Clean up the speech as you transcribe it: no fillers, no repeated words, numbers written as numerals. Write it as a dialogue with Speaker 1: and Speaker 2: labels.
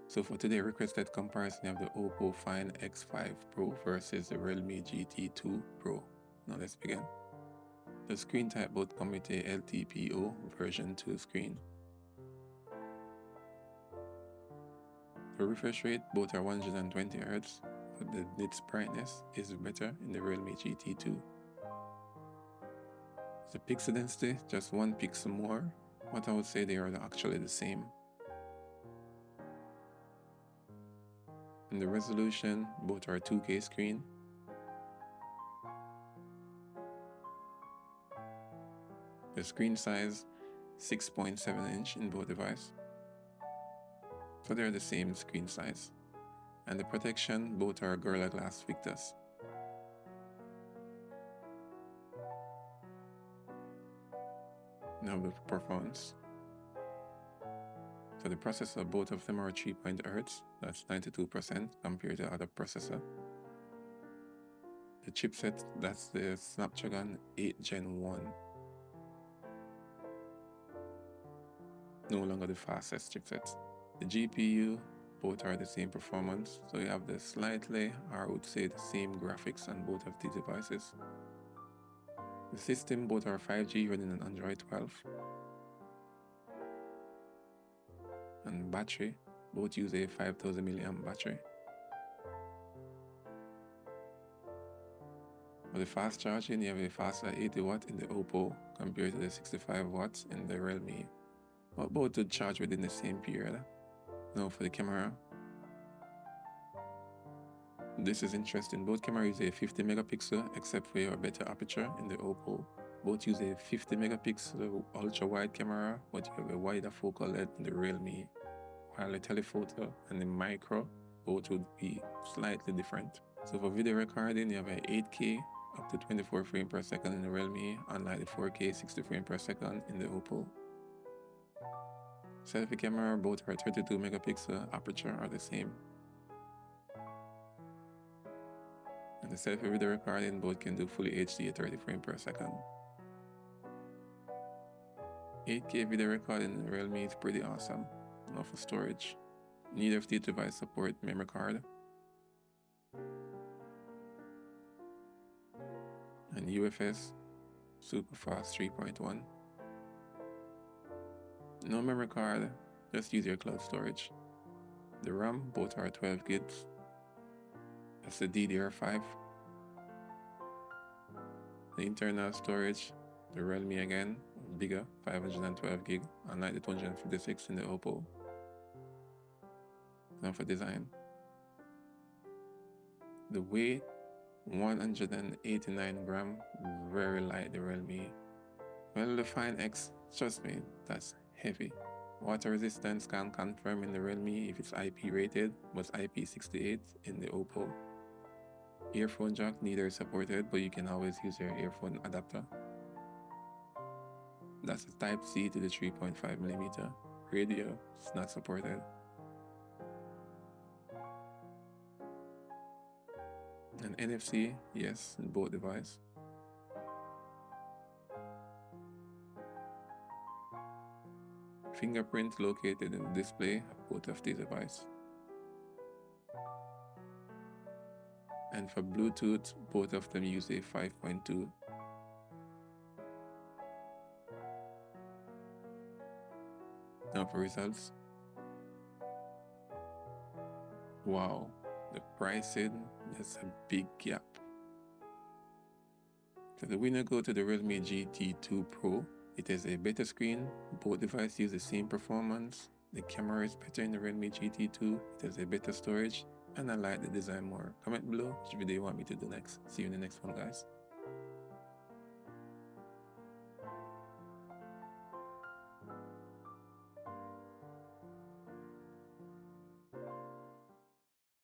Speaker 1: So for today, requested comparison of the Oppo Find X5 Pro versus the Realme GT2 Pro. Now let's begin. The screen type both come with a LTPO version 2 screen. The refresh rate both are 120Hz, but the nits brightness is better in the Realme GT2. The pixel density, just 1 pixel more, but I would say they are actually the same. In the resolution, both are 2K screen. The screen size, 6.7 inch in both devices. So they're the same screen size. And the protection, both are Gorilla Glass Victus. Now the performance. So the processor, both of them are 3.0 Hz, that's 92% compared to other processor. The chipset, that's the Snapdragon 8 Gen 1. No longer the fastest chipset. The GPU, both are the same performance, so you have the slightly, or I would say the same graphics on both of these devices. The system, both are 5G running on Android 12. And battery, both use a 5000 mAh battery. For the fast charging, you have a faster 80 watt in the Oppo compared to the 65 watts in the Realme. But both would charge within the same period. Now for the camera, this is interesting. Both cameras use a 50 megapixel except for a better aperture in the Oppo. Both use a 50 megapixel ultra wide camera, but you have a wider focal length in the Realme, while the telephoto and the micro both would be slightly different. So for video recording, you have a 8K up to 24 frames per second in the Realme, unlike the 4K 60 frames per second in the Oppo. Selfie camera, both are 32 megapixel, aperture are the same. And the selfie video recording, both can do fully HD at 30 frames per second. 8K video recording in the Realme is pretty awesome. Now for storage, neither of these devices support memory card. And UFS super fast 3.1. No memory card, just use your cloud storage. The RAM, both are 12 gigs. That's the DDR5. The internal storage, the Realme again, bigger, 512 gig, unlike the 256 in the Oppo. Now for design. The weight, 189 gram, very light, the Realme. Well, the Find X, trust me, that's heavy. Water resistance can confirm in the Realme if it's IP rated, but IP68 in the Oppo. Earphone jack, neither is supported, but you can always use your earphone adapter. That's a Type-C to the 3.5mm. Radio is not supported. And NFC, yes, in both devices. Fingerprint located in the display of both of these devices. And for Bluetooth, both of them use a 5.2. Now for results. Wow, the pricing, there's a big gap. So the winner go to the Realme GT2 Pro. It has a better screen, both devices use the same performance, the camera is better in the Realme GT2, it has a better storage, and I like the design more. Comment below which video you want me to do next. See you in the next one, guys.